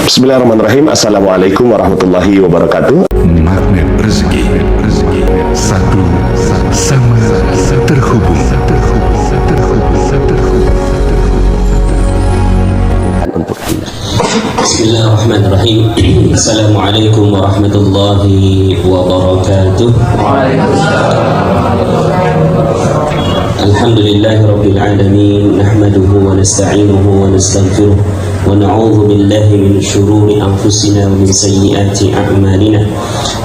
Bismillahirrahmanirrahim. Assalamualaikum warahmatullahi wabarakatuh. Magnet rezeki, satu sama terhubung. Untuk Anda. Bismillahirrahmanirrahim. Assalamualaikum warahmatullahi wabarakatuh. Alhamdulillahi rabbil alamin. Nahmaduhu wa nasta'inuhu wa nastaghfiruh. ونعوذ بالله من شرور أنفسنا ومن سيئات أعمالنا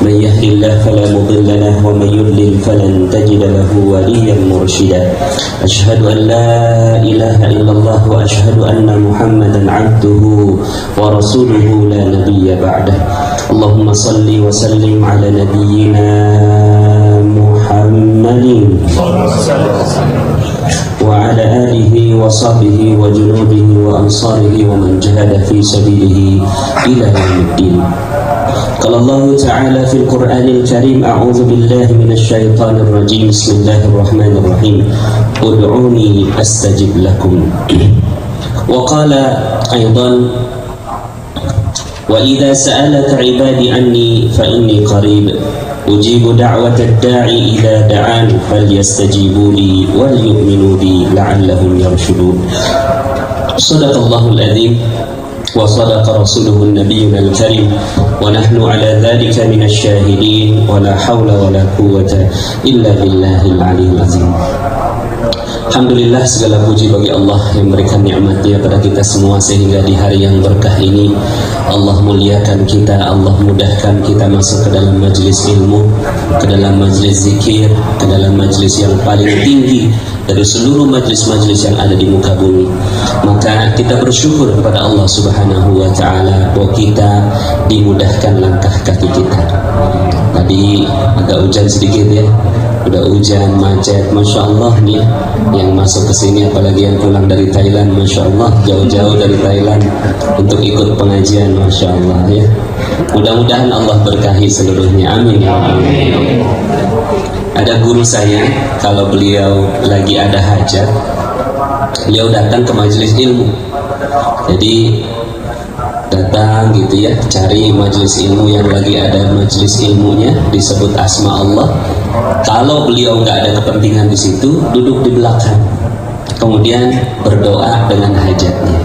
من يهد الله فلا مضل له ومن يضلل فلن تجد له وليا مرشدا أشهد أن لا إله إلا الله وأشهد أن محمدا عبده ورسوله لا نبي بعده اللهم صل وسلم على نبينا محمد وعلى آله وصحبه وجنوده وأنصاره ومن جهد في سبيله إلى يوم الدين. قال الله تعالى في القرآن الكريم أعوذ بالله من الشيطان الرجيم بسم الله الرحمن الرحيم ادعوني أستجب لكم. وقال أيضا وإذا سألك عبادي عني فإني قريب أجيب دعوة الداعي إذا دعان فليستجيبوا لي وليؤمنوا بي لعلهم يرشدون. صدق الله العظيم وصدق رسوله النبي الكريم ونحن على ذلك من الشاهدين ولا حول ولا قوة إلا بالله العلي العظيم. Alhamdulillah, segala puji bagi Allah yang memberikan nikmat-Nya pada kita semua sehingga di hari yang berkah ini Allah muliakan kita, Allah mudahkan kita masuk ke dalam majlis ilmu, ke dalam majlis zikir, ke dalam majlis yang paling tinggi dari seluruh majlis-majlis yang ada di muka bumi. Maka kita bersyukur kepada Allah Subhanahu wa taala bahwa kita dimudahkan langkah kaki kita. Tadi agak hujan sedikit ya. Udah hujan, macet, Masya Allah nih yang masuk ke sini, apalagi yang pulang dari Thailand, Masya Allah, jauh-jauh dari Thailand untuk ikut pengajian, Masya Allah ya. Mudah-mudahan Allah berkahi seluruhnya, amin ya Allah. Ada guru saya, kalau beliau lagi ada hajat, beliau datang ke majelis ilmu. Jadi datang gitu ya, cari majelis ilmu yang lagi ada majelis ilmunya, disebut asma Allah. Kalau beliau nggak ada kepentingan di situ, duduk di belakang, kemudian berdoa dengan hajatnya.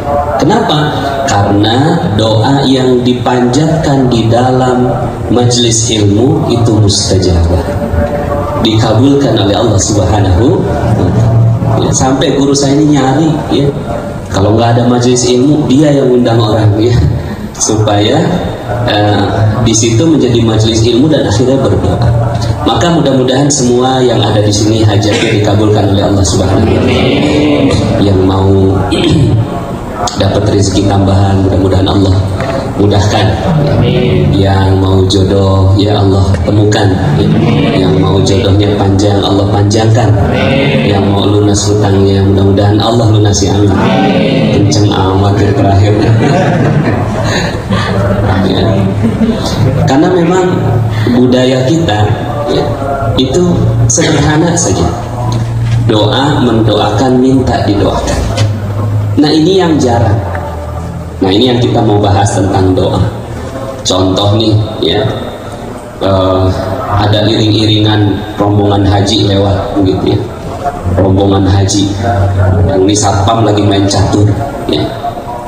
Kenapa? Karena doa yang dipanjatkan di dalam majelis ilmu itu mustajabah, dikabulkan oleh Allah Subhanahu wa ta'ala. Sampai guru saya ini nyari ya, kalau nggak ada majelis ilmu, dia yang undang orang ya, supaya di situ menjadi majelis ilmu dan akhirnya berdoa. Maka mudah-mudahan semua yang ada di sini hajatnya dikabulkan oleh Allah Subhanahu wa taala. Yang mau dapat rezeki tambahan, mudah-mudahan Allah mudahkan. Yang mau jodoh, ya Allah temukan. Yang mau jodohnya panjang, Allah panjangkan. Yang mau lunas hutangnya, mudah-mudahan Allah lunasi, amin. Kenceng amat yang terakhir. Ya. Karena memang budaya kita ya, itu sederhana saja. Doa mendoakan, minta didoakan. Nah ini yang jarang. Nah ini yang kita mau bahas tentang doa. Contoh nih ya, ada iring-iringan rombongan haji lewat gitu ya, rombongan haji. Yang ini satpam lagi main catur ya.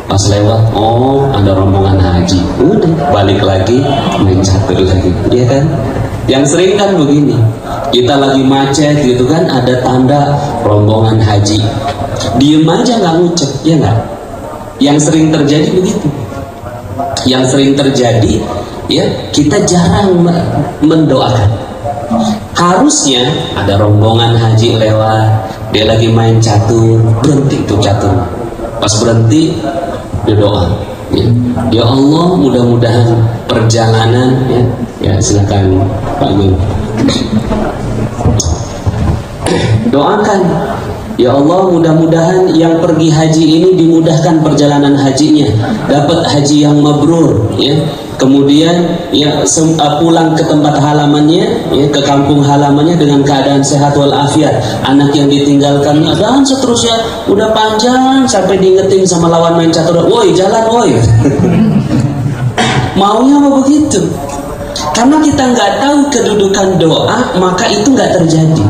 Pas lewat, oh ada rombongan haji, udah balik lagi main catur lagi, ya kan? Yang sering kan begini, kita lagi macet gitu kan, ada tanda rombongan haji, diem aja nggak ngucap, ya nggak? Yang sering terjadi begitu. Yang sering terjadi ya, kita jarang mendoakan. Harusnya ada rombongan haji lewat, dia lagi main catur, berhenti tuh catur. Pas berhenti, dia doa ya Allah, mudah-mudahan perjalanan ya silakan Pak Guru doakan ya Allah, mudah-mudahan yang pergi haji ini dimudahkan perjalanan hajinya, dapat haji yang mabrur ya. Kemudian ya pulang ke tempat halamannya ya, ke kampung halamannya dengan keadaan sehat walafiat. Anak yang ditinggalkannya dan seterusnya, udah panjang sampai diingetin sama lawan main catur, woi jalan woi. Maunya mau begitu. Karena kita nggak tahu kedudukan doa, maka itu nggak terjadi.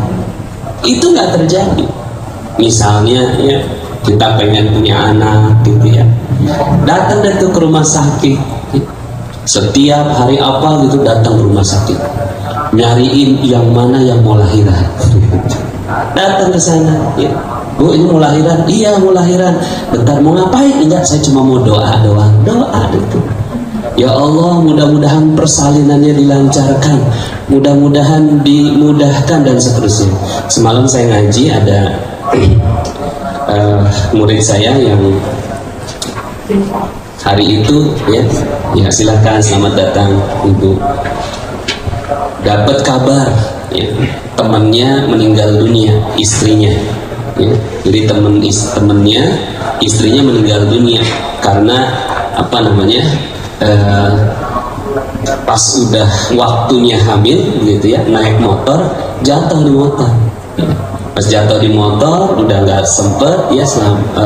Itu nggak terjadi. Misalnya ya, kita pengen punya anak gitu ya, datang deh ke rumah sakit. Setiap hari apa gitu datang ke rumah sakit, nyariin yang mana yang mau lahiran. Datang ke sana, ya. Bu, ini mau lahiran? Iya, mau lahiran. Bentar, mau ngapain? Enggak, saya cuma mau doa doang. Doa itu. Ya Allah, mudah-mudahan persalinannya dilancarkan, mudah-mudahan dimudahkan dan seterusnya. Semalam saya ngaji, ada murid saya yang hari itu ya silakan, selamat datang Ibu. Dapat kabar ya, temannya meninggal dunia, istrinya ya. Jadi temennya istrinya meninggal dunia karena apa namanya, pas udah waktunya hamil gitu ya, naik motor jatuh di motor ya. Pas jatuh di motor udah nggak sempet ya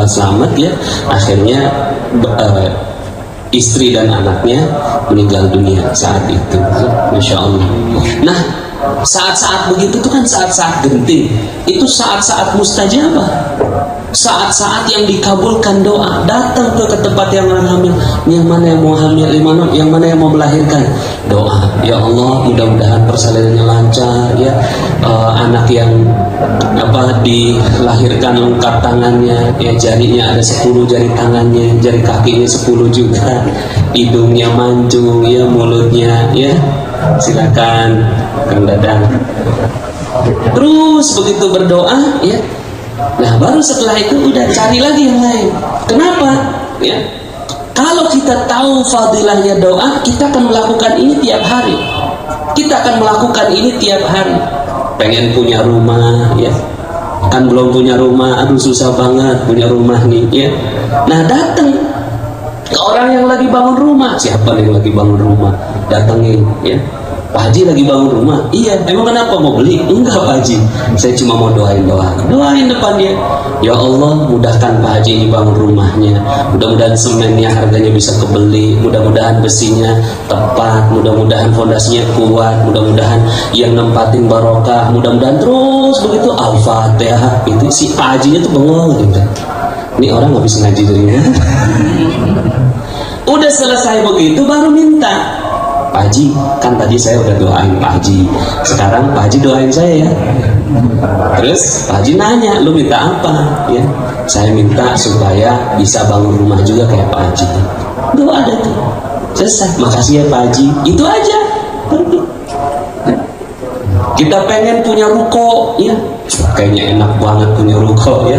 selamat ya, akhirnya istri dan anaknya meninggal dunia saat itu. Masya Allah. Nah, saat-saat begitu itu kan saat-saat genting, itu saat-saat mustajabah, saat-saat yang dikabulkan doa. Datang ke tempat yang orang hamil, yang mana yang mau hamil, yang mana yang mau melahirkan, doa. Ya Allah, mudah-mudahan persalinannya lancar ya, anak yang dilahirkan lengkap tangannya ya, jarinya ada 10 jari tangannya, jari kakinya 10 juga, hidungnya mancung ya, mulutnya ya. Silakan Kang Dadang. Terus begitu berdoa ya, nah baru setelah itu udah cari lagi yang lain. Kenapa ya? Kalau kita tahu fadilahnya doa, kita akan melakukan ini tiap hari. Kita akan melakukan ini tiap hari. Pengen punya rumah ya, kan belum punya rumah, aduh susah banget punya rumah nih ya. Nah datang ke orang yang lagi bangun rumah. Siapa yang lagi bangun rumah? Datengin ya. Pak Haji lagi bangun rumah. Iya, emang kenapa, mau beli? Enggak Pak Haji, saya cuma mau doain doang. Doain depan dia. Ya Allah, mudahkan Pak Haji ini bangun rumahnya. Mudah-mudahan semennya harganya bisa kebeli, mudah-mudahan besinya tepat, mudah-mudahan fondasinya kuat, mudah-mudahan yang nempatin barokah, mudah-mudahan terus begitu. Al-Fatihah. Itu si Pak Hajinya tuh bengong gitu. Ini orang habis ngaji dari mana? Udah selesai begitu baru minta. Pak Haji, kan tadi saya udah doain Pak Haji, sekarang Pak Haji doain saya ya. Terus Pak Haji nanya, lu minta apa ya? Saya minta supaya bisa bangun rumah juga kayak Pak Haji. Doa ada tuh, selesai. Makasih ya Pak Haji. Itu aja. Kita pengen punya ruko ya, kayaknya enak banget punya ruko ya.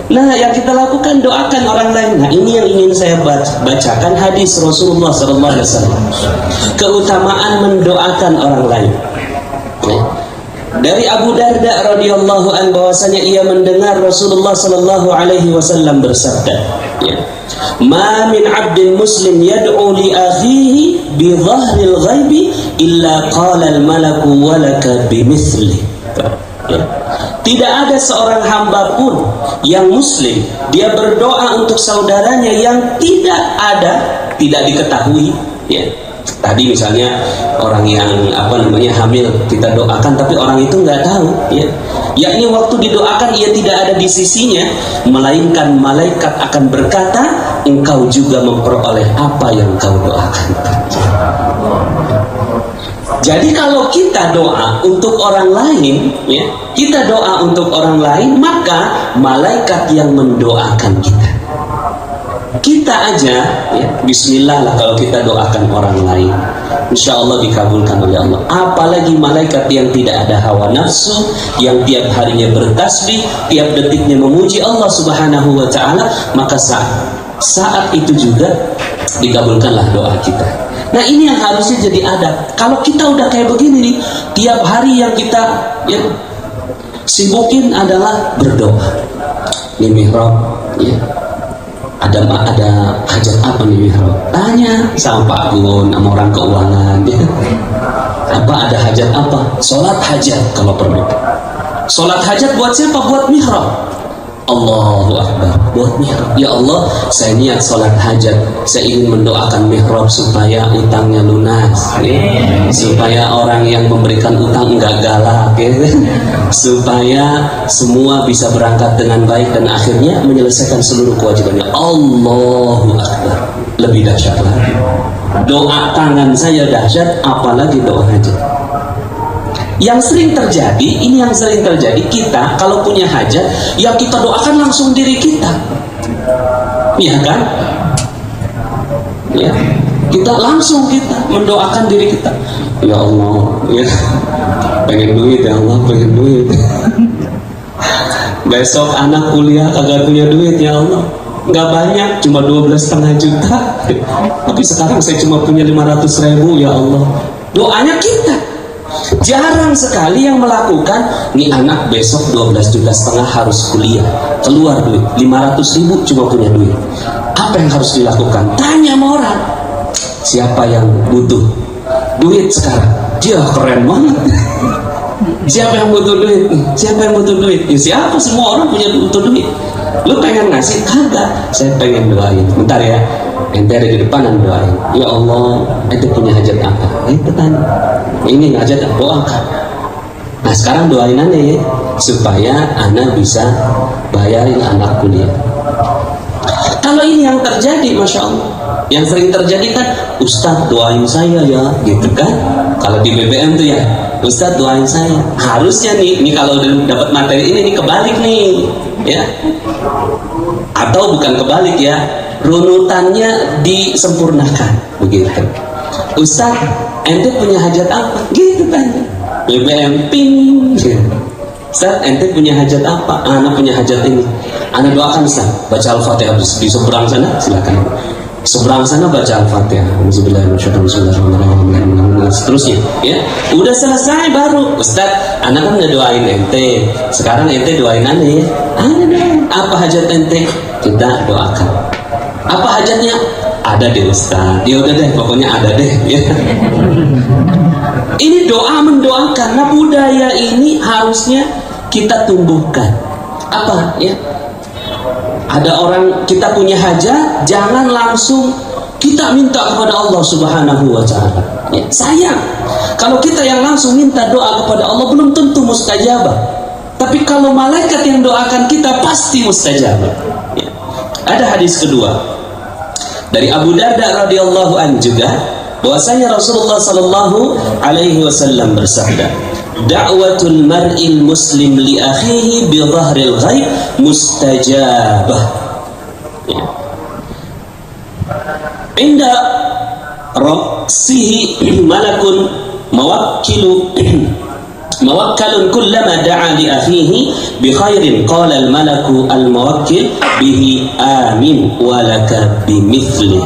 Nah, yang kita lakukan doakan orang lain. Nah, ini yang ingin saya bacakan hadis Rasulullah SAW. Keutamaan mendoakan orang lain. Ya. Dari Abu Darda radhiyallahu an bahwasanya ia mendengar Rasulullah SAW bersabda, ya. Ma min 'abdin muslim yad'u li akhihi bi dhahril ghaibi illa qala al malaku walaka bimithli. Ya. Tidak ada seorang hamba pun yang muslim dia berdoa untuk saudaranya yang tidak diketahui ya. Tadi misalnya orang yang hamil kita doakan tapi orang itu nggak tahu ya. Yakni waktu didoakan ia tidak ada di sisinya, melainkan malaikat akan berkata, engkau juga memperoleh apa yang kau doakan. Jadi kalau kita doa untuk orang lain ya, kita doa untuk orang lain, maka malaikat yang mendoakan kita. Kita aja ya, bismillah lah kalau kita doakan orang lain, insya Allah dikabulkan oleh Allah. Apalagi malaikat yang tidak ada hawa nafsu, yang tiap harinya bertasbih, tiap detiknya memuji Allah Subhanahu wa ta'ala, maka saat itu juga dikabulkanlah doa kita. Nah, ini yang harusnya jadi adab. Kalau kita udah kayak begini nih, tiap hari yang kita ya, sibukin adalah berdoa. Di mihrab ya, ada hajat apa nih mihrab? Tanya sama Pak Gun, sama orang keuangan ya. Apa ada hajat apa? Sholat hajat kalau perlu. Sholat hajat buat siapa? Buat mihrab. Allahu Akbar, buat mihrab. Ya Allah, saya niat sholat hajat, saya ingin mendoakan mihrab supaya utangnya lunas, ya. Supaya orang yang memberikan utang enggak galak, ya. Supaya semua bisa berangkat dengan baik dan akhirnya menyelesaikan seluruh kewajibannya. Allahu Akbar, lebih dahsyat lagi. Doa tangan saya dahsyat, apalagi doa hajat. Yang sering terjadi, ini yang sering terjadi, kita kalau punya hajat, yang kita doakan langsung diri kita, ya kan? Ya, kita langsung mendoakan diri kita. Ya Allah, ya, pengen duit ya Allah, pengen duit. Besok anak kuliah kagak punya duit ya Allah, nggak banyak, cuma 12,5 juta. Tapi sekarang saya cuma punya 500.000 ya Allah. Doanya kita. Jarang sekali yang melakukan, nih anak besok 12,5 juta harus kuliah, keluar duit 500.000, cuma punya duit. Apa yang harus dilakukan? Tanya sama orang, siapa yang butuh duit sekarang? Dia keren banget. Siapa yang butuh duit? Siapa yang butuh duit? Ya siapa? Semua orang punya butuh duit. Lu pengen ngasih? Kagak. Saya pengen doain. Bentar ya, ente ada di depan dan doain. Ya Allah, ente punya hajat apa? Ente tanya. Ini hajat apa? Doakan. Nah sekarang doain aja ya, supaya anak bisa bayarin anak kuliah. Kalau ini yang terjadi, Masya Allah, yang sering terjadi kan, Ustadz doain saya ya, gitu kan? Kalau di BBM tuh ya, Ustadz doain saya. Harusnya nih kalau udah dapat materi ini kebalik nih, ya. Atau bukan kebalik ya, runutannya disempurnakan, begitu. Ustadz, ente punya hajat apa? Gitu tanya. BBM ping. Ustadz, ente punya hajat apa? Anak punya hajat ini. Anak doakan Ustadz, baca Al-Fatihah di seberang sana, silakan. Seberang sana baca Al-Fatihah. Seterusnya, ya. Udah selesai baru Ustadz, anak kan ngedoain ente. Sekarang ente doain aneh. Apa hajat ente? Kita doakan. Apa hajatnya? Ada deh Ustadz. Ya udah deh, pokoknya ada deh, ya. Ini doa mendoakan. Nah budaya ini harusnya kita tumbuhkan. Apa ya? Ada orang kita punya hajat, jangan langsung kita minta kepada Allah Subhanahu wa Ta'ala. Ya, sayang kalau kita yang langsung minta doa kepada Allah belum tentu mustajabah. Tapi kalau malaikat yang doakan kita pasti mustajabah. Ya. Ada hadis kedua dari Abu Darda radhiyallahu anhu juga, bahwasanya Rasulullah sallallahu alaihi wasallam bersabda, da'watul mar'il muslim li akhihi bi dhahril ghaib mustajabah. Ya. Inda ra'sihi malakun mawakkalun kullama da'a li akhihi bi khairin qala al malaku al mawakkil bihi amin wa laka bimithli.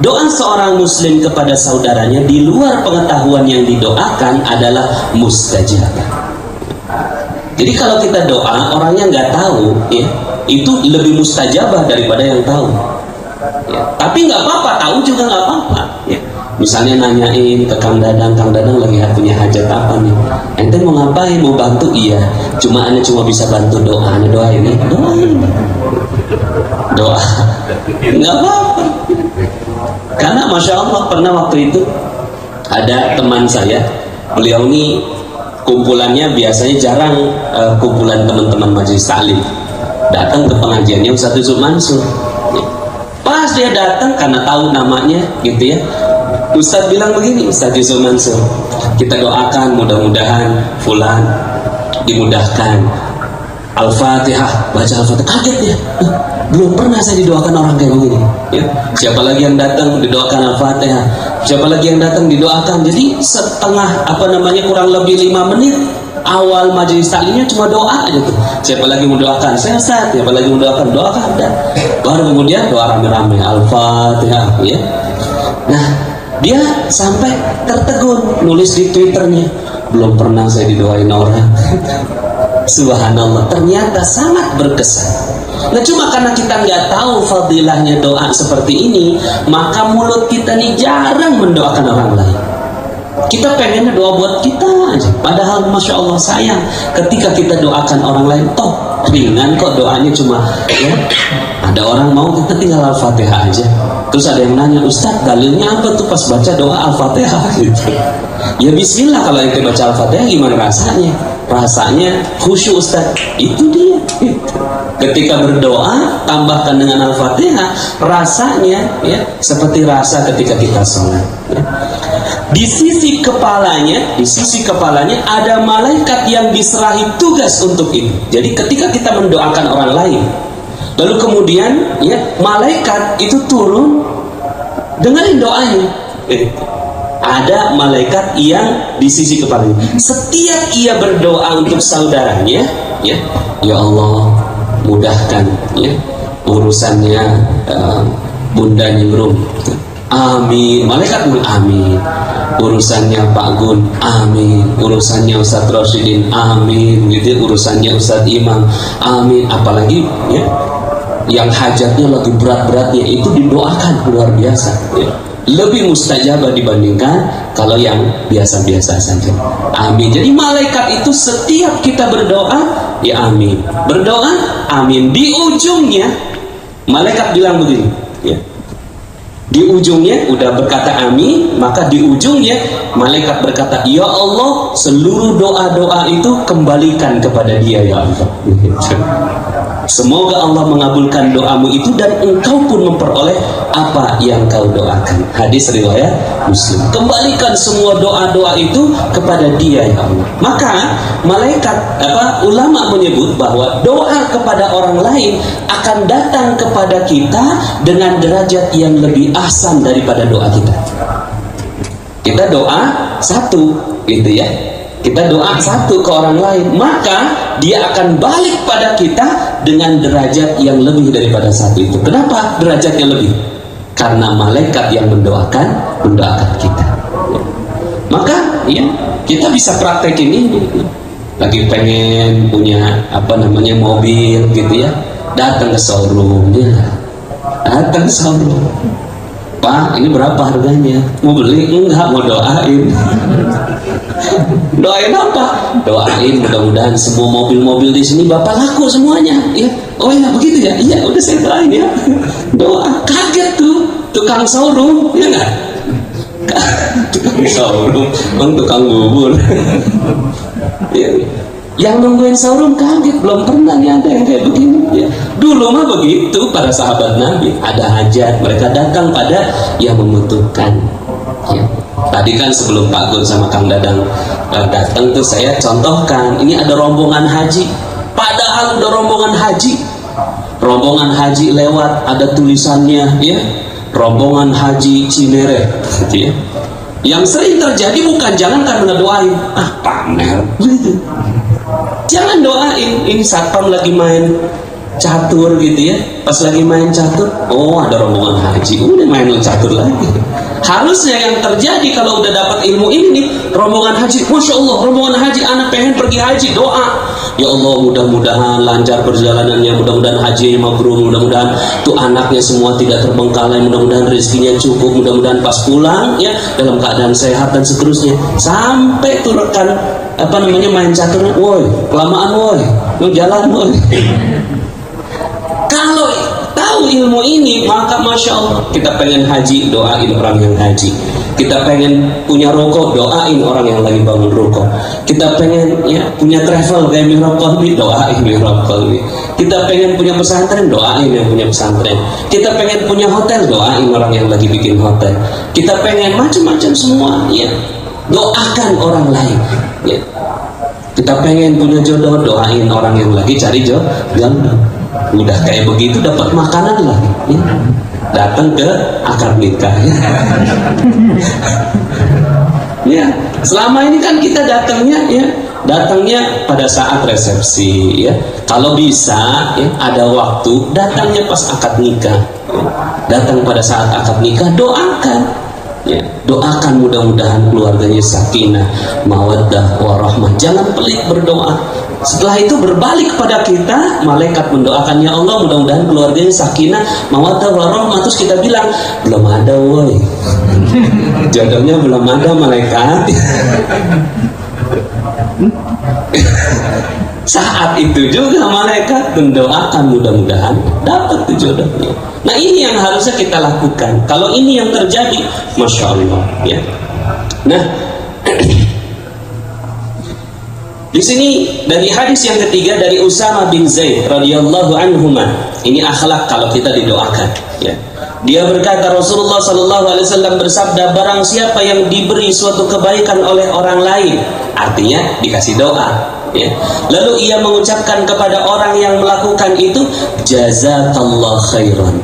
Doa seorang muslim kepada saudaranya di luar pengetahuan yang didoakan adalah mustajabah. Jadi kalau kita doa orangnya nggak tahu, ya, itu lebih mustajabah daripada yang tahu. Ya, tapi nggak apa-apa, tahu juga nggak apa-apa. Ya. Misalnya nanyain ke Kang Dadang lagi punya hajat apa nih? Ente mau ngapain? Mau bantu? Iya. Cuma ane cuma bisa bantu doa. Ane doain nih, doa. Nggak apa-apa. Karena Masya Allah pernah waktu itu ada teman saya, beliau ini kumpulannya biasanya jarang kumpulan teman-teman majelis taklim. Datang ke pengajiannya Ustadz Yusuf Mansur. Pas dia datang karena tahu namanya gitu ya, Ustadz bilang begini, Ustadz Yusuf Mansur, kita doakan mudah-mudahan fulan dimudahkan. Al-Fatihah, baca Al-Fatihah. Kaget dia. Belum pernah saya didoakan orang kayak begini, ya. Siapa lagi yang datang didoakan Al-Fatihah, siapa lagi yang datang didoakan. Jadi setengah kurang lebih 5 menit awal majelis taklimnya cuma doa aja tuh. Siapa lagi mendoakan? Saya Ustaz. Siapa lagi mendoakan? Doakan dah. Baru kemudian doa rame-rame Al-Fatihah, ya. Nah, dia sampai tertegun nulis di Twitternya, belum pernah saya didoain orang. Subhanallah, ternyata sangat berkesan. Nah cuma karena kita nggak tahu fadilahnya doa seperti ini, maka mulut kita nih jarang mendoakan orang lain. Kita pengennya doa buat kita aja. Padahal Masya Allah sayang ketika kita doakan orang lain, toh ringan kok doanya, cuma ya ada orang mau kita tinggal Al-Fatihah aja. Terus ada yang nanya, Ustadz dalilnya apa tuh pas baca doa Al-Fatihah gitu. Ya bismillah, kalau yang baca Al-Fatihah gimana rasanya? Rasanya khusyuk Ustadz, itu dia gitu. Ketika berdoa tambahkan dengan Al-Fatihah, rasanya ya seperti rasa ketika kita sholat ya. Di sisi kepalanya ada malaikat yang diserahi tugas untuk itu. Jadi ketika kita mendoakan orang lain, lalu kemudian ya malaikat itu turun dengerin doanya. Ada malaikat yang di sisi kepalanya. Setiap ia berdoa untuk saudaranya, ya Allah mudahkan ya urusannya Bunda Ningrum. Amin. Malaikat bilang amin. Urusannya Pak Gun, amin. Urusannya Ustadz Rosidin, amin. Gitu, urusannya Ustadz Imam, amin. Apalagi ya yang hajatnya lagi berat-beratnya itu didoakan luar biasa ya. Lebih mustajabah dibandingkan kalau yang biasa-biasa saja. Amin. Jadi malaikat itu setiap kita berdoa ya amin, berdoa amin. Di ujungnya malaikat bilang begini ya. Di ujungnya udah berkata amin, maka di ujungnya malaikat berkata, ya Allah, seluruh doa-doa itu kembalikan kepada dia ya Allah. Semoga Allah mengabulkan doamu itu dan engkau pun memperoleh apa yang kau doakan. Hadis riwayat Muslim. Kembalikan semua doa-doa itu kepada dia ya Allah. Maka malaikat ulama menyebut bahwa doa kepada orang lain akan datang kepada kita dengan derajat yang lebih ahsan daripada doa kita. Kita doa satu gitu ya, kita doa satu ke orang lain, maka dia akan balik pada kita dengan derajat yang lebih daripada satu itu. Kenapa derajatnya lebih? Karena malaikat yang mendoakan kita. Maka ya kita bisa praktekin ini. Lagi pengen punya mobil gitu ya, datang ke showroom dia, datang ke showroom. Pak, ini berapa harganya? Mau beli? Enggak, mau doain. Doain apa? Doain mudah-mudahan semua mobil-mobil di sini Bapak laku semuanya. Ya. Oh ya, begitu ya? Iya, udah saya doain ya. Doa. Kaget tuh tukang showroom, ya enggak? Tukang showroom, tukang bubur. Ya. Yang nungguin showroom kaget, belum pernah nih ada yang kayak begini ya. Dulu mah begitu para sahabat Nabi, ada hajat mereka datang pada yang membutuhkan ya. Tadi kan sebelum Pak Gun sama Kang Dadang datang tuh saya contohkan, ini ada rombongan haji, padahal udah rombongan haji lewat, ada tulisannya ya, rombongan haji Cinere gitu ya. Yang sering terjadi bukan jangan karena doain, pamer gitu. Jangan doain, ini satpam lagi main catur gitu ya. Pas lagi main catur, oh ada rombongan haji, udah main catur lagi. Harusnya yang terjadi kalau udah dapat ilmu ini nih, rombongan haji, Masya Allah, rombongan haji, anak pengen pergi haji, doa. Ya Allah, mudah-mudahan lancar perjalanannya, mudah-mudahan hajinya mabrur, mudah-mudahan tuh anaknya semua tidak terbengkalai, mudah-mudahan rezekinya cukup, mudah-mudahan pas pulang ya dalam keadaan sehat dan seterusnya. Sampai tuh rekan main caturnya, woi, kelamaan woi, lu jalan woi. Kalau tahu ilmu ini, maka Masya Allah, kita pengen haji, doain orang yang haji. Kita pengen punya rokok, doain orang yang lagi bangun rokok. Kita pengen ya punya travel kayak Mirokol nih, doain Mirokol nih. Kita pengen punya pesantren, doain yang punya pesantren. Kita pengen punya hotel, doain orang yang lagi bikin hotel. Kita pengen macam-macam semua ya, doakan orang lain ya. Kita pengen punya jodoh, doain orang yang lagi cari jodoh. Udah kayak begitu dapat makanan lagi ya. Datang ke akad nikah ya. Ya, selama ini kan kita datangnya pada saat resepsi ya. Kalau bisa ya, ada waktu datangnya pas akad nikah ya. Datang pada saat akad nikah, doakan ya, doakan mudah-mudahan keluarganya sakinah, mawaddah, warahmah. Jangan pelit berdoa. Setelah itu berbalik pada kita, malaikat mendoakan, ya Allah mudah-mudahan keluarganya sakinah, mawaddah, warahmah. Terus kita bilang, belum ada woi, jodohnya belum ada malaikat. Saat itu juga malaikat mendoakan mudah-mudahan dapat tuh jodohnya. Nah ini yang harusnya kita lakukan. Kalau ini yang terjadi, Masya Allah ya. Nah di sini dari hadis yang ketiga dari Usama bin Zaid radhiyallahu anhuma, ini akhlak kalau kita didoakan ya. Dia berkata, Rasulullah sallallahu alaihi wasallam bersabda, barang siapa yang diberi suatu kebaikan oleh orang lain, artinya dikasih doa ya, lalu ia mengucapkan kepada orang yang melakukan itu, jazakallah khairan.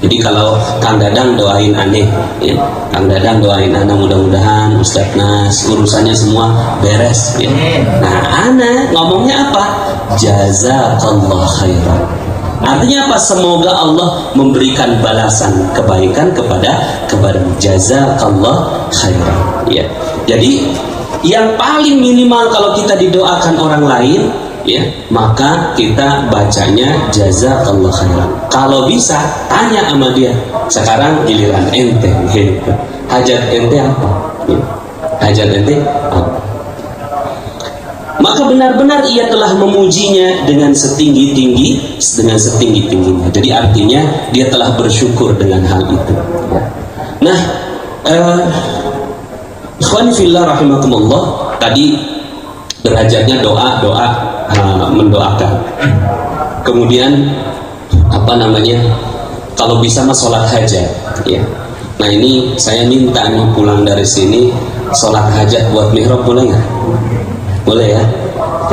Jadi kalau Kang Dadang doain aneh ya, Kang Dadang doain ana mudah-mudahan Ustadz Nas urusannya semua beres ya. Nah ana ngomongnya apa? Jazakallah khairan. Artinya apa? Semoga Allah memberikan balasan kebaikan kepada jazakallah khairan ya. Jadi yang paling minimal kalau kita didoakan orang lain ya, maka kita bacanya jazakallah khairan. Kalau bisa tanya sama dia, sekarang giliran ente hajat ente apa ya. Hajat ente apa? Maka benar-benar ia telah memujinya dengan setinggi-tingginya. Jadi artinya dia telah bersyukur dengan hal itu ya. Nah ikhwan fillah rahimakumullah, tadi derajatnya doa mendoakan. Kemudian apa namanya, kalau bisa mah sholat hajat ya. Nah ini saya minta nih pulang dari sini sholat hajat buat mihrab, boleh nggak? Boleh ya,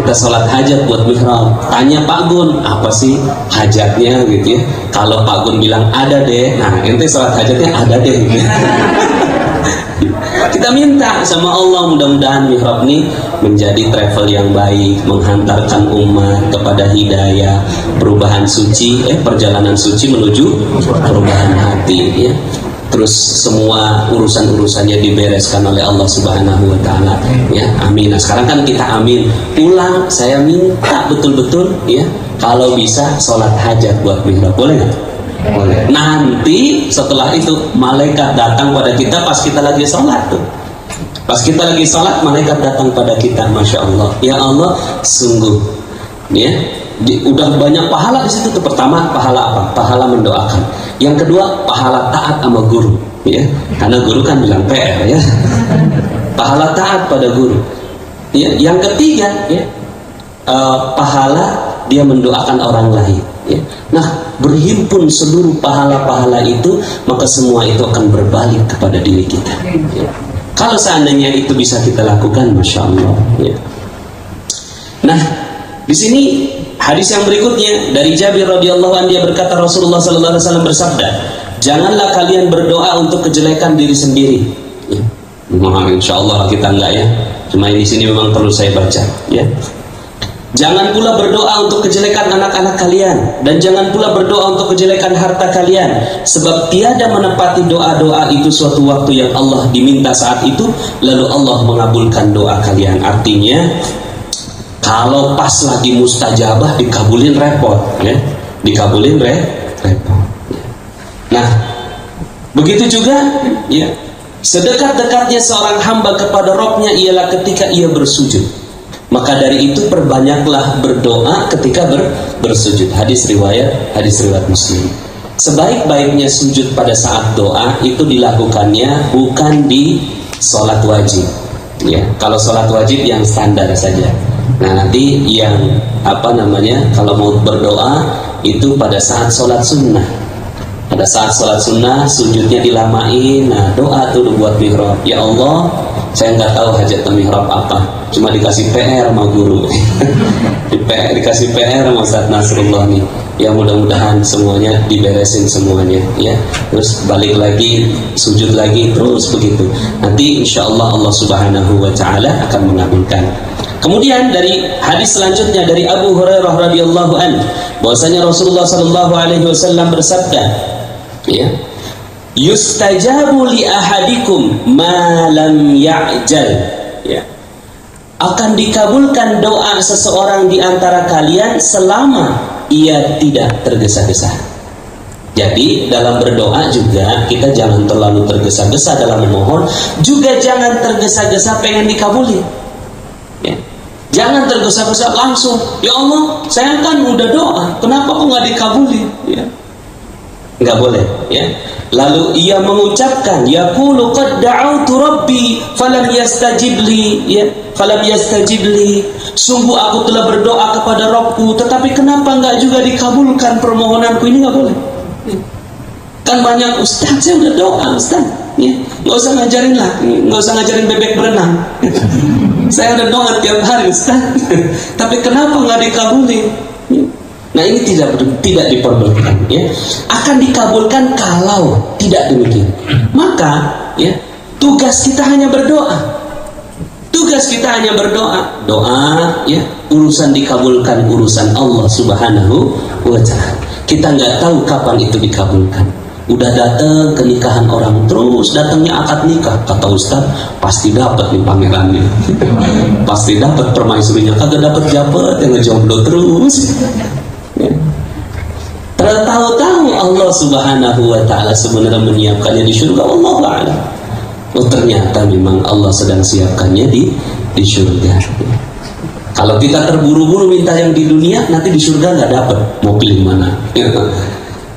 kita sholat hajat buat mihrab. Tanya Pak Gun apa sih hajatnya gitu ya. Kalau Pak Gun bilang ada deh, nah ente sholat hajatnya ada deh gitu. Kita minta sama Allah mudah-mudahan mihrab ini menjadi travel yang baik, menghantarkan umat kepada hidayah, perubahan suci, perjalanan suci menuju perubahan hati ya. Terus semua urusan-urusannya dibereskan oleh Allah Subhanahu wa taala ya. Amin. Nah, sekarang kan kita amin. Pulang saya minta betul-betul ya, kalau bisa sholat hajat buat mihrab, boleh nggak? Boleh. Nanti setelah itu malaikat datang pada kita pas kita lagi sholat tuh. Pas kita lagi sholat malaikat datang pada kita, Masya Allah. Ya Allah, sungguh ya, udah banyak pahala di situ tuh. Pertama pahala apa? Pahala mendoakan. Yang kedua pahala taat sama guru ya. Karena guru kan bilang PR ya. Pahala taat pada guru. Ya. Yang ketiga ya, pahala dia mendoakan orang lain ya. Nah, berhimpun seluruh pahala-pahala itu, maka semua itu akan berbalik kepada diri kita ya. Kalau seandainya itu bisa kita lakukan, Masya Allah ya. Nah, di sini hadis yang berikutnya dari Jabir radhiyallahu anhu, dia berkata Rasulullah sallallahu alaihi wasallam bersabda, janganlah kalian berdoa untuk kejelekan diri sendiri ya. Nah, insya Allah kita enggak ya, cuma di sini memang perlu saya baca ya. Jangan pula berdoa untuk kejelekan anak-anak kalian, dan jangan pula berdoa untuk kejelekan harta kalian, sebab tiada menepati doa-doa itu suatu waktu yang Allah diminta saat itu, lalu Allah mengabulkan doa kalian. Artinya kalau pas lagi mustajabah dikabulin repot ya, dikabulin repot. Nah, begitu juga ya, sedekat-dekatnya seorang hamba kepada Rabb-nya ialah ketika ia bersujud. Maka dari itu perbanyaklah berdoa ketika bersujud. Hadis riwayat Muslim. Sebaik-baiknya sujud pada saat doa itu dilakukannya bukan di sholat wajib ya. Kalau sholat wajib yang standar saja. Nah nanti yang apa namanya, kalau mau berdoa itu pada saat sholat sunnah. Pada saat sholat sunnah sujudnya dilamain. Nah doa tuh buat mihrab. Ya Allah, saya nggak tahu hajat mihrab apa, cuma dikasih PR sama guru. Dikasih PR sama Ustadz Nasrullah nih. Ya mudah-mudahan semuanya diberesin semuanya ya. Terus balik lagi, sujud lagi, terus begitu. Nanti insya Allah Allah Subhanahu wa taala akan mengabulkan. Kemudian dari hadis selanjutnya dari Abu Hurairah radhiyallahu anhu, bahwasanya Rasulullah sallallahu alaihi wasallam bersabda ya, yustajabu li ahadikum ma lam ya'jal ya, akan dikabulkan doa seseorang di antara kalian selama ia tidak tergesa-gesa. Jadi dalam berdoa juga kita jangan terlalu tergesa-gesa dalam memohon, juga jangan tergesa-gesa pengen dikabulin ya. Jangan tergesa-gesa langsung, ya Allah, saya kan udah doa, kenapa kok nggak dikabulin? Ya, nggak boleh. Ya. Lalu ia mengucapkan, yaqulu qad da'autu rabbi falam yastajib li, ya, falam yastajib li. Sungguh aku telah berdoa kepada Rabbku, tetapi kenapa nggak juga dikabulkan permohonanku? Ini nggak boleh. Ya. Kan banyak ustaz, saya udah doa ustaz, ya, nggak usah ngajarin lah, nggak usah ngajarin bebek berenang. Saya udah doa tiap hari ustaz, tapi kenapa nggak dikabulin? Ya. Nah ini tidak diperbolehkan, ya. Akan dikabulkan kalau tidak demikian. Maka ya tugas kita hanya berdoa. Tugas kita hanya berdoa. Doa ya, urusan dikabulkan urusan Allah Subhanahu wa ta'ala. Kita nggak tahu kapan itu dikabulkan. Udah datang ke nikahan orang, terus datangnya akad nikah, kata Ustaz pasti dapat nih pangerannya. Pasti dapat permaisurinya, kagak dapat jabat yang ngejomblo terus. Tahu-tahu Allah Subhanahu wa ta'ala sebenarnya menyiapkannya di surga. Wallahu a'lam. Oh ternyata memang Allah sedang siapkannya di surga. Kalau kita terburu-buru minta yang di dunia, nanti di surga nggak dapat. Mau pilih mana?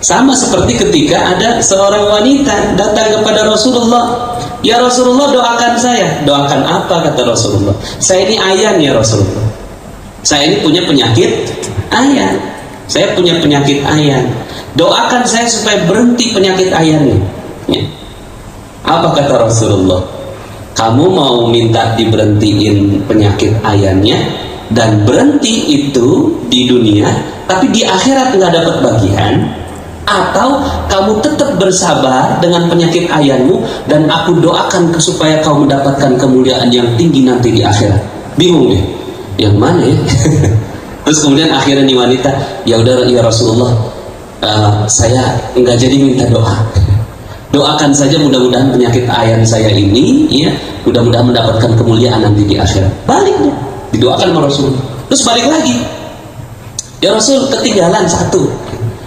Sama seperti ketika ada seorang wanita datang kepada Rasulullah, ya Rasulullah doakan saya. Doakan apa kata Rasulullah? Saya ini ayan ya Rasulullah. Saya ini punya penyakit ayan. Saya punya penyakit ayan. Doakan saya supaya berhenti penyakit ayannya. Ya. Apa kata Rasulullah? Kamu mau minta diberhentiin penyakit ayannya dan berhenti itu di dunia, tapi di akhirat nggak dapat bagian, atau kamu tetap bersabar dengan penyakit ayanmu dan aku doakan supaya kau mendapatkan kemuliaan yang tinggi nanti di akhirat? Bingung deh, yang mana ya? Terus kemudian akhirnya nih wanita, ya udah ya Rasulullah, saya nggak jadi minta doa. Doakan saja mudah-mudahan penyakit ayan saya ini, ya, mudah-mudahan mendapatkan kemuliaan nanti di akhirat. Balik deh, didoakan sama Rasul. Terus balik lagi, ya Rasul ketinggalan satu.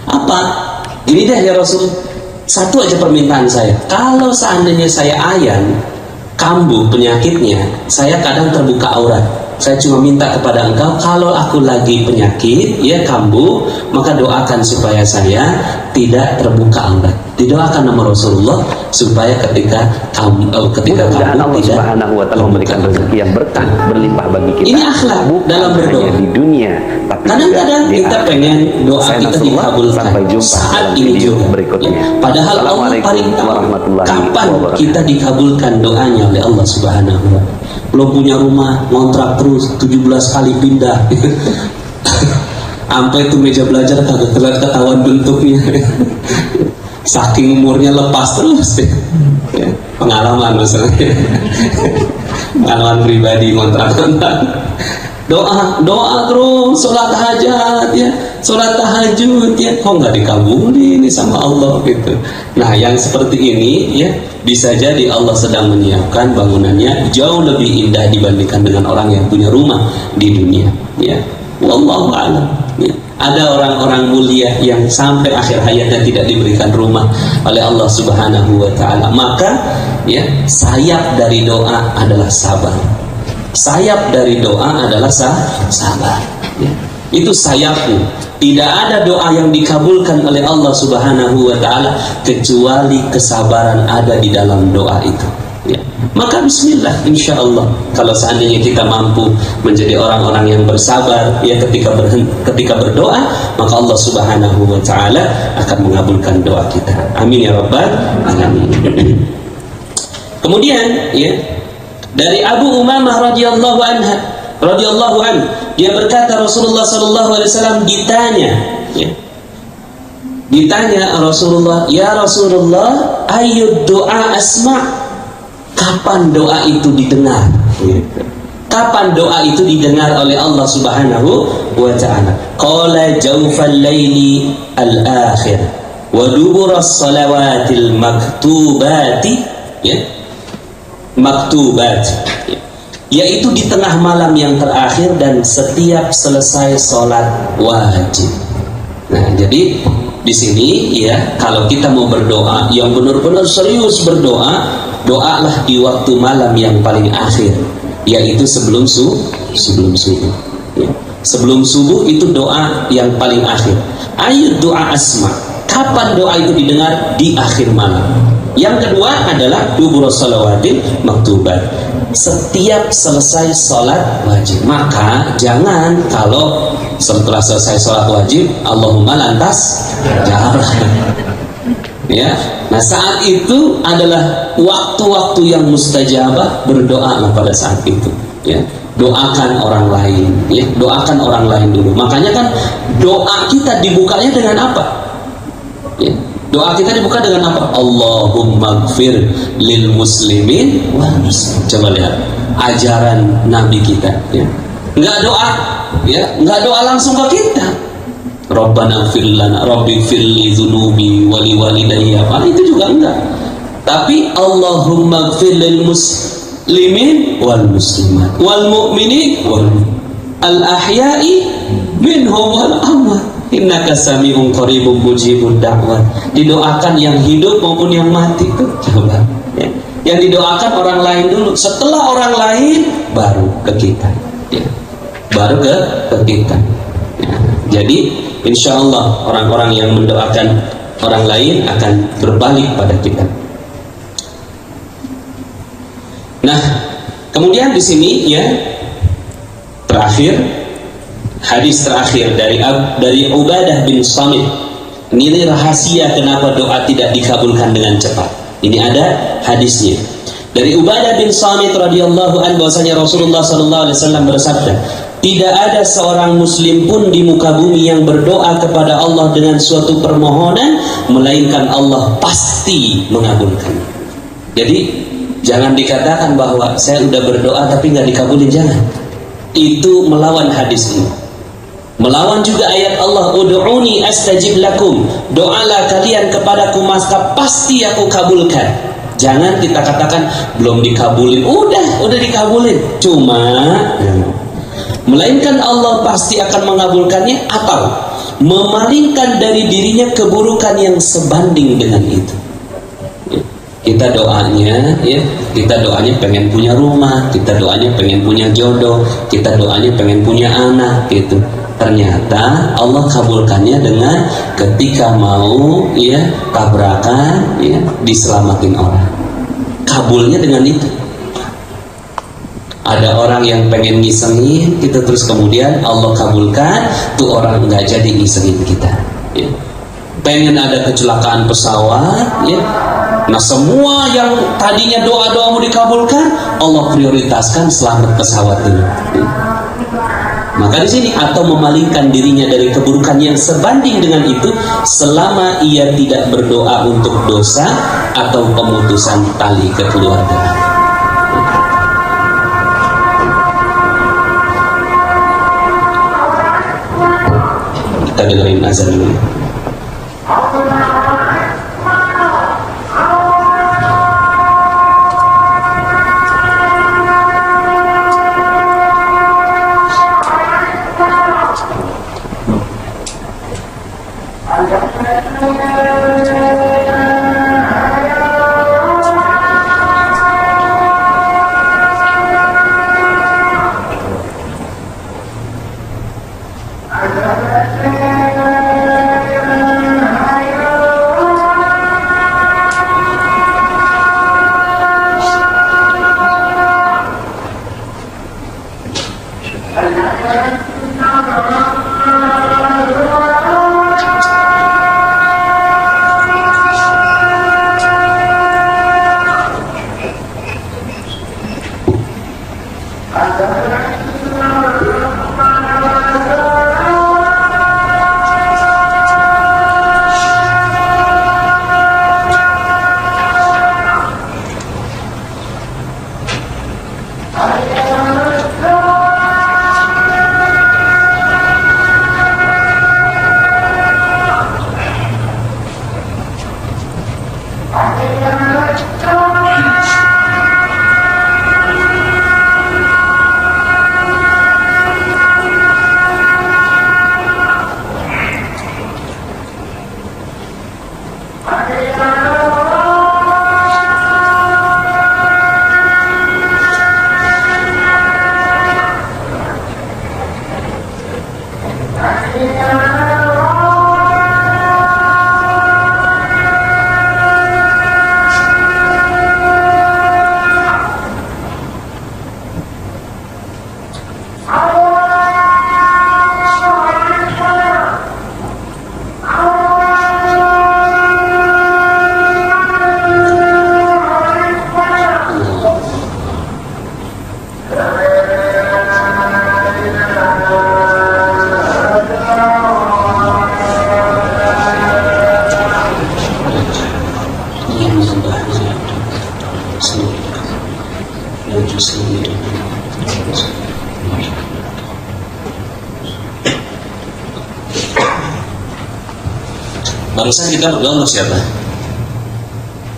Apa? Ini deh ya Rasul, satu aja permintaan saya. Kalau seandainya saya ayan, kambuh penyakitnya, saya kadang terbuka aurat. Saya cuma minta kepada engkau, kalau aku lagi penyakit, ya kambuh, maka doakan supaya saya tidak terbuka aurat. Didoakan nama Rasulullah supaya ketika kamu tidak Allah Subhanahu wa ta'ala memberikan rezeki yang berkah berlimpah bagi kita. Ini akhlak dalam berdoa di dunia, tapi kadang-kadang kita pengen doa kita dikabulkan sampai jumpa saat dalam ini video juga berikutnya. ya. Padahal Allah paling tahu kapan kita dikabulkan doanya oleh Allah Subhanahu wa ta'ala. Belum punya rumah, ngontrak terus 17 kali pindah. Sampai itu meja belajar kagak ketahuan bentuknya. Saking umurnya lepas terus deh. Ya, pengalaman maksudnya. Pengalaman pribadi ngontrak-ngontrak. Doa terus, sholat hajat ya, sholat tahajud ya, kok nggak dikabuli ini sama Allah gitu. Nah yang seperti ini ya, bisa jadi Allah sedang menyiapkan bangunannya jauh lebih indah dibandingkan dengan orang yang punya rumah di dunia ya. Wallahu a'lam ya. Ada orang-orang mulia yang sampai akhir hayatnya tidak diberikan rumah oleh Allah Subhanahu wa ta'ala. Maka ya, sayap dari doa adalah sabar. Sayap dari doa adalah sabar ya. Itu sayapnya. Tidak ada doa yang dikabulkan oleh Allah Subhanahu wa ta'ala kecuali kesabaran ada di dalam doa itu ya. Maka bismillah, insya Allah kalau seandainya kita mampu menjadi orang-orang yang bersabar ya ketika berdoa, maka Allah Subhanahu wa ta'ala akan mengabulkan doa kita. Amin ya rabbal alamin. Kemudian ya, dari Abu Umamah radhiyallahu an, dia berkata Rasulullah sallallahu alaihi wasallam ditanya Rasulullah, ya Rasulullah, ayyud doa asma', kapan doa itu didengar? Kapan doa itu didengar oleh Allah Subhanahu wa ta'ala? Qala jawfal laili al-akhir wa duburas salawatil maktubati ya, maktubat ya, yaitu di tengah malam yang terakhir dan setiap selesai sholat wajib. Nah jadi di sini ya, kalau kita mau berdoa yang benar-benar serius berdoa, doalah di waktu malam yang paling akhir yaitu sebelum subuh. Ya. Sebelum subuh itu doa yang paling akhir. Ayu doa asma. Kapan doa itu didengar? Di akhir malam. Yang kedua adalah dubur shalawatil maktubat. Setiap selesai sholat wajib. Maka jangan kalau setelah selesai sholat wajib Allahumma lantas jarang. Ya, nah saat itu adalah waktu-waktu yang mustajabah, berdoa pada saat itu. Ya, doakan orang lain. Ya, doakan orang lain dulu. Makanya kan doa kita dibukanya dengan apa? Ya, doa kita dibuka dengan apa? Allahumma gfir lil muslimin wal muslim. Coba lihat ajaran Nabi kita. Ya, nggak doa, ya, nggak doa langsung ke kita. Rabbana gfir lana, Rabbi gfir li dzunubi wa li walidayya. Itu juga enggak. Tapi Allahumma gfir lil muslimin wal muslimat wal mu'minin wal al ahya'i minhum wal amwat innaka sami'un qaribun mujibud da'wat. Didoakan yang hidup maupun yang mati itu. Coba ya. Yang didoakan orang lain dulu, setelah orang lain baru ke kita ya. Baru ke kita ya. Jadi insya Allah orang-orang yang mendoakan orang lain akan berbalik pada kita. Nah, kemudian di sini ya terakhir, hadis terakhir dari Ubadah bin Samit. Ini rahasia kenapa doa tidak dikabulkan dengan cepat. Ini ada hadisnya. Dari Ubadah bin Samit radhiyallahu anhu bahwasanya Rasulullah sallallahu alaihi wasallam bersabda, tidak ada seorang muslim pun di muka bumi yang berdoa kepada Allah dengan suatu permohonan melainkan Allah pasti mengabulkan. Jadi jangan dikatakan bahwa saya udah berdoa tapi nggak dikabulin, jangan. Itu melawan hadis ini. Melawan juga ayat Allah, ud'uni astajib lakum. Doalah kalian kepadaku maka pasti aku kabulkan. Jangan kita katakan belum dikabulin. Udah dikabulin. Cuma melainkan Allah pasti akan mengabulkannya atau memalingkan dari dirinya keburukan yang sebanding dengan itu. Kita doanya pengen punya rumah, kita doanya pengen punya jodoh, kita doanya pengen punya anak gitu. Ternyata Allah kabulkannya dengan ketika mau tabrakan diselamatin orang. Kabulnya dengan itu. Ada orang yang pengen ngisengin kita, terus kemudian Allah kabulkan, tuh orang nggak jadi ngisengin kita ya. Pengen ada kecelakaan pesawat ya. Nah semua yang tadinya doa-doamu dikabulkan, Allah prioritaskan selamat pesawat dulu ya. Maka di sini atau memalingkan dirinya dari keburukan yang sebanding dengan itu selama ia tidak berdoa untuk dosa atau pemutusan tali kekeluargaan. Kita dengerin azan dulu. barusan kita berdoa untuk siapa?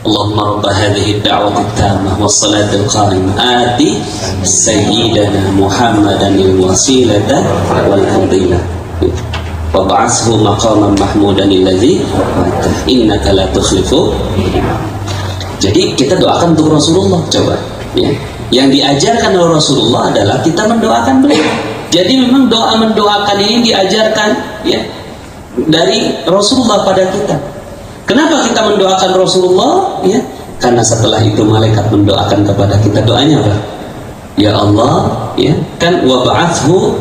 Allahumma rabba hadhihi ad-da'wati at-tammah was-salati al-qa'imah ati sayyidana Muhammadan al-wasilata wal-fadilah wa ba'athhu maqaman mahmudan alladhi wa'ata innaka la tukhlifu. Jadi kita doakan untuk Rasulullah, coba ya. Yang diajarkan oleh Rasulullah adalah kita mendoakan beliau. Jadi memang doa mendoakan ini diajarkan ya dari Rasulullah pada kita. Kenapa kita mendoakan Rasulullah? Ya, karena setelah itu malaikat mendoakan kepada kita. Doanya apa? Ya Allah, ya kan, wa ba'athhu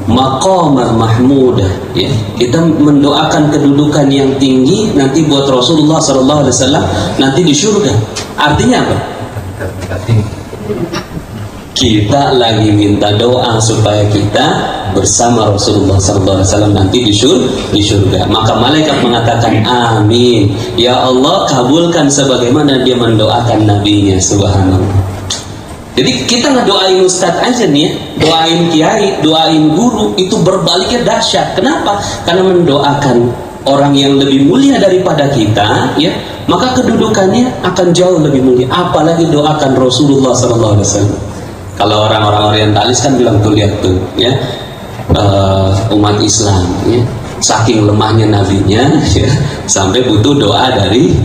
maqaman mahmudah. Ya, kita mendoakan kedudukan yang tinggi nanti buat Rasulullah sallallahu alaihi wasallam nanti di surga. Artinya apa? Kita lagi minta doa supaya kita bersama Rasulullah SAW nanti di surga. Maka malaikat mengatakan amin. Ya Allah, kabulkan sebagaimana dia mendoakan nabinya. Subhanallah. Jadi kita ngedoain ustadz aja nih ya, doain kiai, doain guru, itu berbaliknya dahsyat. Kenapa? Karena mendoakan orang yang lebih mulia daripada kita ya, maka kedudukannya akan jauh lebih mulia. Apalagi doakan Rasulullah SAW. Kalau orang-orang orientalis kan bilang tuh, lihat tuh ya, umat Islam ya, saking lemahnya nabinya ya, sampai butuh doa dari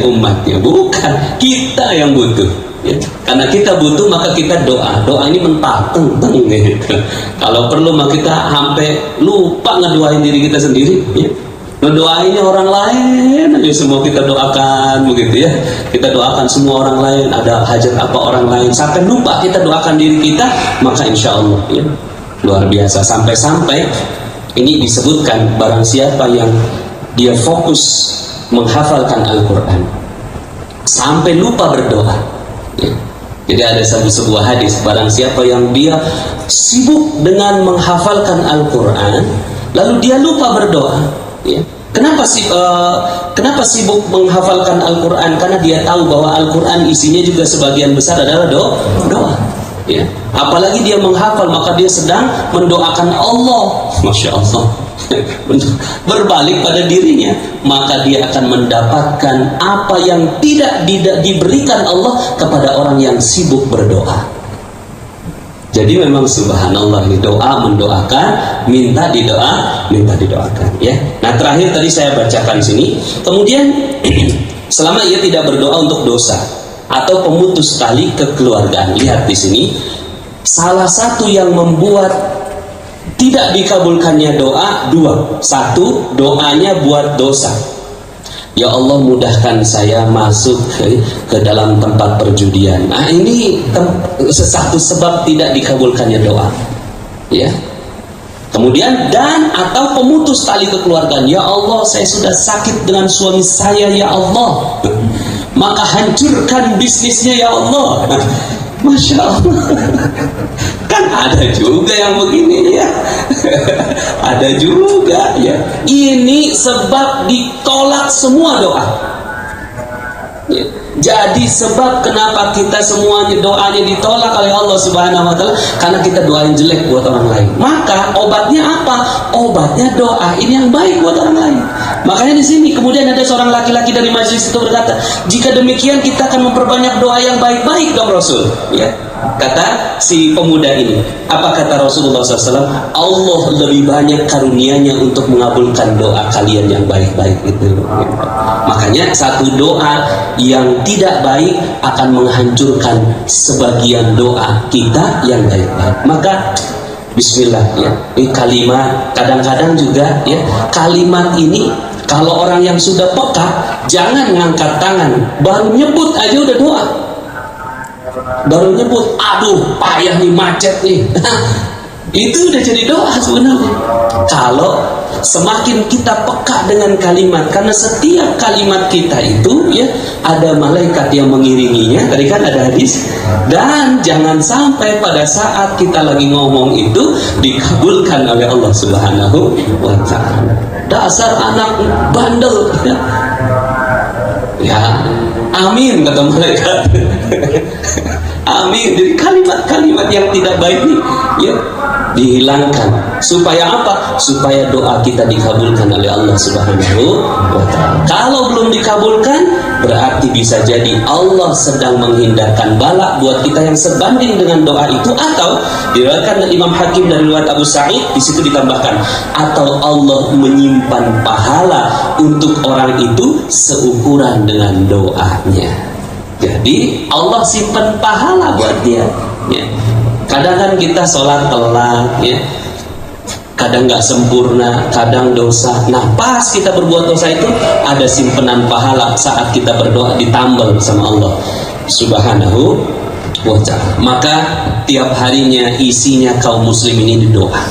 umatnya. Bukan, kita yang butuh ya. Karena kita butuh maka kita doa ini mentah teng gitu. Kalau perlu maka kita sampai lupa ngedoain diri kita sendiri ya. Ngedoainnya orang lain aja semua kita doakan begitu ya. Kita doakan semua orang lain, ada hajat apa orang lain, sampai lupa kita doakan diri kita. Maka insya Allah ya, luar biasa. Sampai-sampai ini disebutkan barang siapa yang dia fokus menghafalkan Al-Quran sampai lupa berdoa ya. Jadi ada sebuah hadis, barang siapa yang dia sibuk dengan menghafalkan Al-Quran lalu dia lupa berdoa ya. Kenapa sibuk menghafalkan Al-Quran? Karena dia tahu bahwa Al-Quran isinya juga sebagian besar adalah doa ya. Apalagi dia menghafal maka dia sedang mendoakan Allah. Masya Allah. Berbalik pada dirinya, maka dia akan mendapatkan apa yang tidak diberikan Allah kepada orang yang sibuk berdoa. Jadi memang subhanallah, doa mendoakan, minta didoakan ya. Nah, terakhir tadi saya bacakan sini. Kemudian selama ia tidak berdoa untuk dosa atau pemutus tali kekeluargaan. Lihat di sini, salah satu yang membuat tidak dikabulkannya doa dua. Satu, doanya buat dosa. Ya Allah, mudahkan saya masuk ke dalam tempat perjudian. Nah, ini satu sebab tidak dikabulkannya doa. Ya. Kemudian dan atau pemutus tali kekeluargaan. Ya Allah, saya sudah sakit dengan suami saya ya Allah. Maka hancurkan bisnisnya ya Allah. Masya Allah. Kan ada juga yang begini ya. Ada juga ya. Ini sebab ditolak semua doa ya. Jadi sebab kenapa kita semuanya doanya ditolak oleh Allah Subhanahu wa Ta'ala, karena kita doain jelek buat orang lain. Maka obatnya apa? Obatnya doa ini yang baik buat orang lain. Makanya di sini kemudian ada seorang laki-laki dari majelis itu berkata, jika demikian kita akan memperbanyak doa yang baik-baik dong Rasul ya. Kata si pemuda ini, apa kata Rasulullah SAW? Allah lebih banyak karunia-Nya untuk mengabulkan doa kalian yang baik-baik itu. Makanya satu doa yang tidak baik akan menghancurkan sebagian doa kita yang baik-baik. Maka bismillah ya. Ini kalimat kadang-kadang juga ya, kalimat ini kalau orang yang sudah peka jangan ngangkat tangan, baru nyebut aja udah doa. Baru nyebut, aduh payah nih, macet nih. Itu udah jadi doa sebenarnya. Kalau semakin kita peka dengan kalimat, karena setiap kalimat kita itu ya ada malaikat yang mengiringinya. Tadi kan ada hadis. Dan jangan sampai pada saat kita lagi ngomong itu dikabulkan oleh Allah Subhanahu wa Ta'ala. Dasar anak bandel ya. Ya, amin kata malaikat. Amin. Jadi kalimat-kalimat yang tidak baik nih ya, dihilangkan. Supaya apa? Supaya doa kita dikabulkan oleh Allah Subhanahu wa ta'ala. Kalau belum dikabulkan, berarti bisa jadi Allah sedang menghindarkan bala buat kita yang sebanding dengan doa itu, atau diriwayatkan Imam Hakim dari riwayat Abu Sa'id, di situ ditambahkan, atau Allah menyimpan pahala untuk orang itu seukuran dengan doanya. Jadi Allah simpan pahala buat dia, ya. Kadang kan kita sholat telat, ya, kadang nggak sempurna, kadang dosa. Nah, pas kita berbuat dosa itu ada simpenan pahala saat kita berdoa, ditambal sama Allah Subhanahu wa ta'ala. Maka tiap harinya isinya kaum muslim ini doa,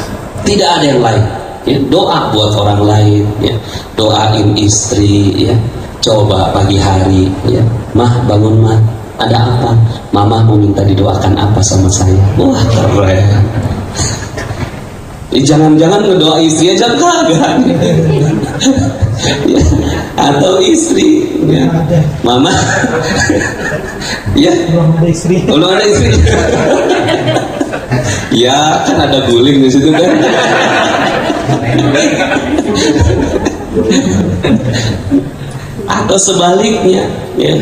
tidak ada yang lain, ya. Doa buat orang lain, ya. Doain istri, ya. Coba pagi hari, ya, mah bangun mah, ada apa? Mama mau minta didoakan apa sama saya? Wah, keren. Jangan-jangan ngedoa istri aja kagak. Ya. Atau istri, ya. Mama, ya, belum ada istri. Ya, kan ada guling di situ kan. Atau sebaliknya, ya,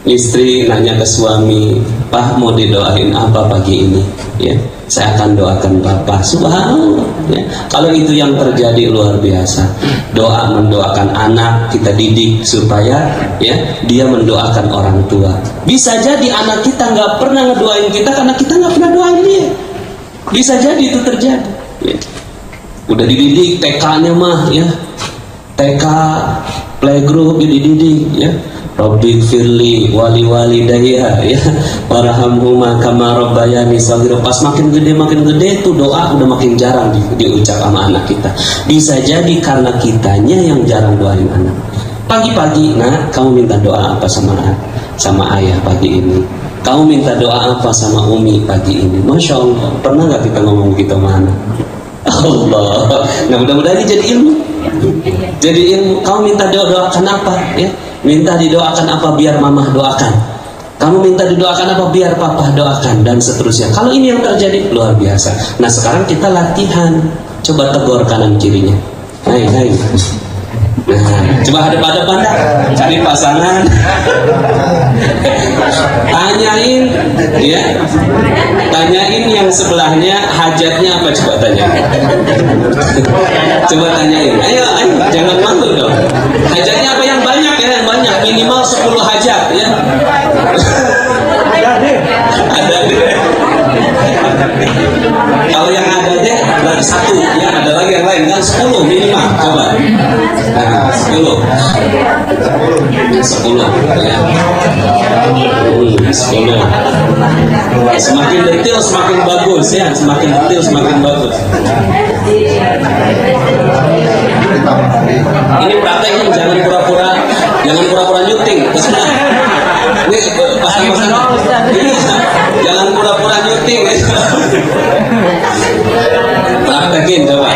istri nanya ke suami, Pak mau didoain apa pagi ini? Ya, saya akan doakan Bapak. Subhanallah, ya. Kalau itu yang terjadi luar biasa. Doa mendoakan anak kita didik supaya, ya, dia mendoakan orang tua. Bisa jadi anak kita nggak pernah ngedoain kita karena kita nggak pernah doain dia. Bisa jadi itu terjadi, ya. Udah dididik TK-nya mah, ya, TK playgroup dididik, ya, Rabbi firli wali daya, ya, warhamhuma kama rabbayani shaghira. Pas makin gede itu doa udah makin jarang diucap sama anak kita. Bisa jadi karena kitanya yang jarang doain anak. Pagi-pagi, nak, kamu minta doa apa sama ayah pagi ini? Kamu minta doa apa sama Umi pagi ini? Masya Allah, pernah nggak kita ngomong gitu mana? Allah. Nah, mudah-mudahan ini jadi ilmu. Jadi ilmu. Kamu minta doakan apa, ya? Minta didoakan apa biar mamah doakan. Kamu minta didoakan apa biar papa doakan, dan seterusnya. Kalau ini yang terjadi luar biasa. Nah, sekarang kita latihan. Coba tegur kanan kirinya. Hai. Nah, coba hadap Anda, cari pasangan. Tanyain, ya. Tanyain yang sebelahnya hajatnya apa, coba tanya. Coba tanyain. Ayo, jangan malu dong. Hajatnya apa yang banyak, ya, yang banyak, minimal 10 hajat, ya. Ada deh. Kalau yang ada deh berarti 1, ya, ada lagi yang lain kan 10 minimal, coba. Nah, 10, ya. 10. Semakin detail semakin bagus, ya. Semakin detail semakin bagus. Ini prakteknya jangan pura-pura nyuting. Ini pasangan. Jangan pura-pura nyuting. Praktekin coba.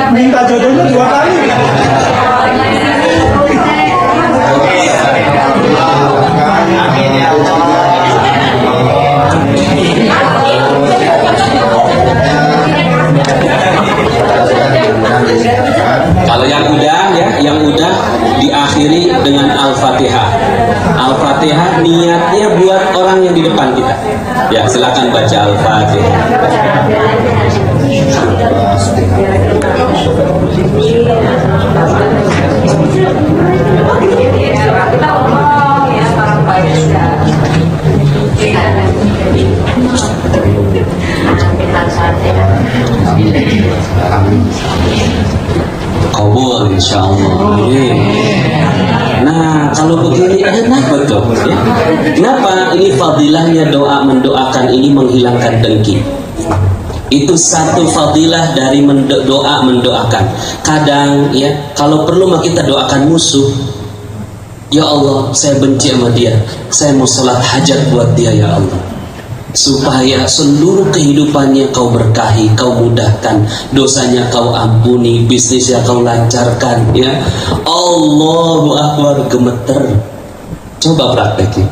Minta jodohnya 2 kali. Kalau yang udah, ya, yang udah diakhiri dengan Al-Fatihah. Al-Fatihah niatnya buat orang yang di depan kita. Ya, silakan baca Al-Fatihah. Kabul insyaallah. Nah, kalau begini enak betul, ya. Kenapa? Ini fadilahnya doa mendoakan ini menghilangkan dengki. Itu satu fadilah dari doa mendoakan. Kadang, ya, kalau perlu mah kita doakan musuh. Ya Allah, saya benci sama dia. Saya mau sholat hajat buat dia, ya Allah. supaya seluruh kehidupannya kau berkahi, kau mudahkan, dosanya kau ampuni, bisnisnya kau lancarkan, ya. Allahu Akbar, gemeter. Coba praktekin.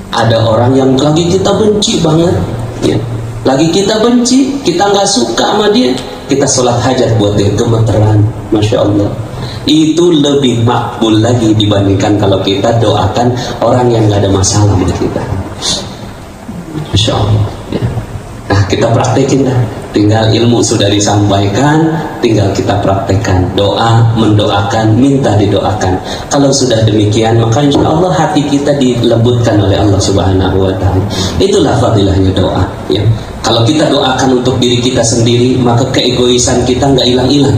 Ada orang yang lagi kita benci banget, ya. Lagi kita benci, kita nggak suka sama dia, kita sholat hajat buat dia, gemeteran, Masya Allah. Itu lebih makbul lagi dibandingkan kalau kita doakan orang yang nggak ada masalah buat kita. Masya Allah, ya. Nah, kita praktekin dah. Tinggal ilmu sudah disampaikan, tinggal kita praktekkan. Doa, mendoakan, minta didoakan. Kalau sudah demikian, maka insya Allah hati kita dilembutkan oleh Allah Subhanahu wa Ta'ala. Itulah fadilahnya doa, ya. Kalau kita doakan untuk diri kita sendiri, maka keegoisan kita nggak hilang-hilang.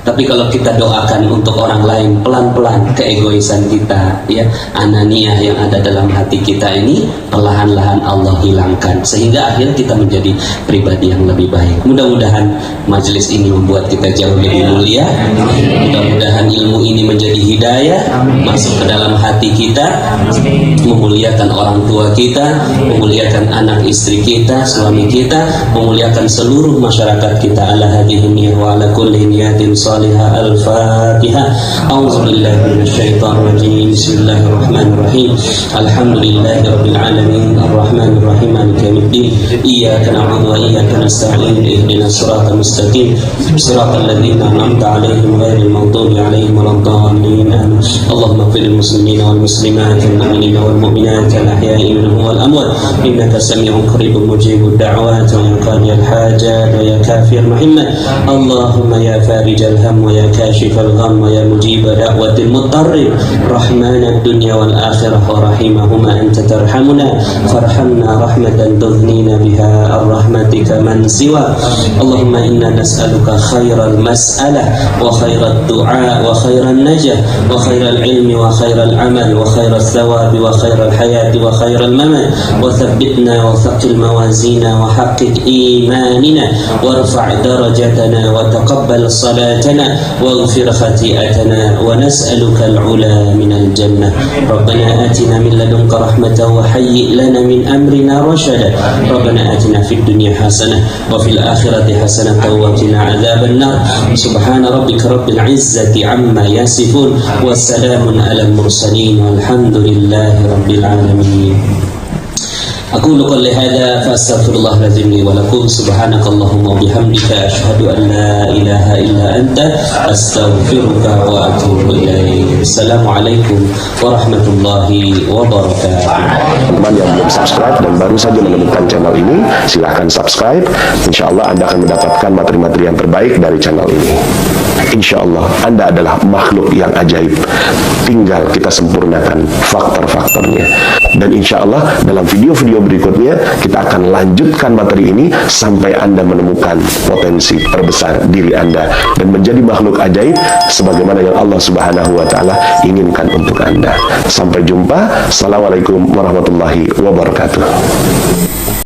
Tapi kalau kita doakan untuk orang lain, pelan-pelan keegoisan kita, ya, ananiah yang ada dalam hati kita ini perlahan-lahan Allah hilangkan, sehingga akhirnya kita menjadi pribadi yang lebih baik. Mudah-mudahan majelis ini membuat kita jauh lebih mulia. Mudah-mudahan ilmu ini menjadi hidayah masuk ke dalam hati kita, memuliakan orang tua kita, memuliakan anak istri kita, suami kita, memuliakan seluruh masyarakat kita. Ala hadhihi wa ala kulli niyatin salihah. Al-Fatihah. A'udzubillahi minasyaitonir rajim. Bismillahirrahmanirrahim. Alhamdulillahirabbil alamin. Arrahmanir rahim. Maliki yaumiddin. Iyyaka na'budu wa iyyaka nasta'in. Ihdinas siratal mustaqim. Siratal ladzina an'amta 'alaihim ghairil maghdubi 'alaihim waladdallin. Allahumma ighfir lil muslimina wal muslimat wal mu'minina wal mu'minat al ahya'i minhum wal amwat innaka sami'un qaribun mujibud da'wat wa ya qadiyal hajat wa ya kafir muhammad. Allahumma ya farijal ham wa ya kashifal gham wa ya mujib da'watil mutarrib rahmanad dunya wal akhirah wa rahimahuma anta tarhamuna farhamna rahmatan tughnina biha ar-rahmatika man siwa. Allahumma inna nas'aluka khairal mas'alah wa khairat du'a wa khairan najah wa khairal ilmi wa khairal amal wa khairal thawabi wa khairal hayati wa khairal mamat wa thabbitna wa thaqil mawazina wa haqiq imanina warfa' darajatana wa taqabbal salatana waghfir khati'atana wa nas'aluka al-'ula min al-jannah. Rabbana atina min ladunka rahmatan wa hayyi' lana min amrina rashada. Rabbana atina fid dunya hasanah wa fil akhirati hasanah wa qina adzaban nar. Subhana rabbika rabbil izzati amma yasifun wa salamun alal mursalin walhamdulillahi rabbil alamin. أقول قولي هذا فأستغفر الله العظيم لي ولكم. سبحانك اللهم وبحمدك أشهد أن لا إله إلا أنت أستغفرك وأتوب إليك. السلام عليكم ورحمة الله وبركاته. Teman yang belum subscribe dan baru saja menemukan channel ini, silahkan subscribe. Insya Allah Anda akan mendapatkan materi-materi yang terbaik dari channel ini. Insya Allah Anda adalah makhluk yang ajaib, tinggal kita sempurnakan faktor-faktornya. Dan insya Allah dalam video-video berikutnya kita akan lanjutkan materi ini sampai Anda menemukan potensi terbesar diri Anda dan menjadi makhluk ajaib sebagaimana yang Allah Subhanahu wa Ta'ala inginkan untuk Anda. Sampai jumpa. Assalamualaikum warahmatullahi wabarakatuh.